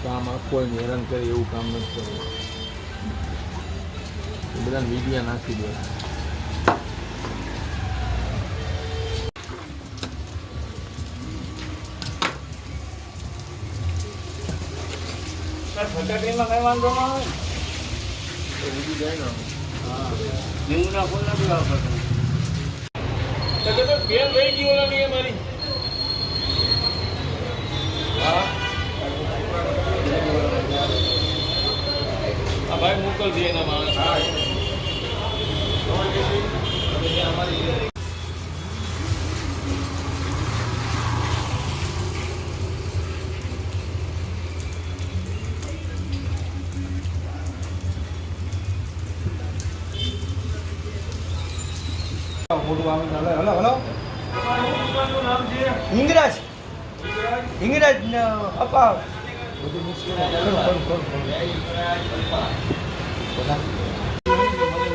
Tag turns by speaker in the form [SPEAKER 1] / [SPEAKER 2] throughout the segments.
[SPEAKER 1] કામ કોઈને હેરાન કરે એવું કામ નથી કરવું. બધાને મીડિયા નાખી દે.
[SPEAKER 2] ફટાકડીમાં કઈ વાંધો ના આવે
[SPEAKER 1] ઉડી જાય ને.
[SPEAKER 2] હા લીંબુના ફૂલ નથી વાપરતા.
[SPEAKER 1] બેન રહી ગઈ ઓલાની મારી. હા ભાઈ મોકલજે એના માણસ.
[SPEAKER 2] હિંગરાજ હિંગરાજ અપા
[SPEAKER 1] બધું મિક્સ મને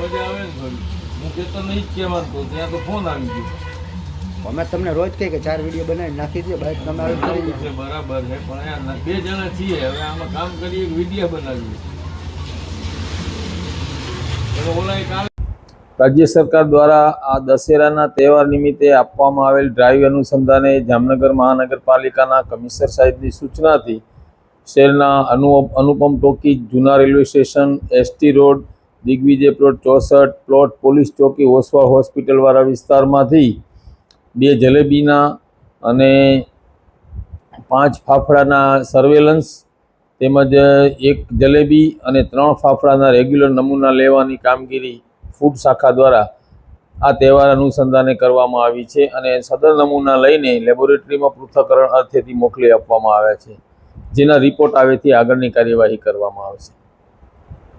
[SPEAKER 1] મજા આવે ને ભાઈ. હું કહેતો નહીં જ કહેવાનું ત્યાં તો ફોન આવી ગયો.
[SPEAKER 2] અમે તમને રોજ કહે કે 4 વિડીયો બનાવી નાખી દે ભાઈ તમે આવી કરી
[SPEAKER 1] છે બરાબર છે પણ યાર 2 જણા છીએ હવે આમાં કામ કરીએ વિડીયો બનાવીએ. ઓલા કાલે રાજ્ય સરકાર દ્વારા આ દશેરાના તહેવાર નિમિત્તે આપવામાં આવેલ ડ્રાઈવ અનુસંધાને જામનગર મહાનગરપાલિકાના કમિશનર સાહેબની સૂચનાથી શહેરના અનુપમ ટોકી, જૂના railway station, ST road, Digvijay plot 64, plot police ચોકી, ઓસવાળ હોસ્પિટલવાળા વિસ્તારમાંથી 2 જલેબીના અને 5 ફાફડાના સર્વેલન્સ તેમજ 1 જલેબી અને 3 ફાફડાના રેગ્યુલર નમૂના લેવાની કામગીરી ફૂડ શાખા દ્વારા આ તહેવાર અનુસંધાને કરવામાં આવી છે અને સદર નમૂના લઈને લેબોરેટરીમાં પૃથ્થકરણ અર્થેથી મોકલી આપવામાં આવ્યા છે, જેના રિપોર્ટ આવેથી આગળની કાર્યવાહી કરવામાં આવશે.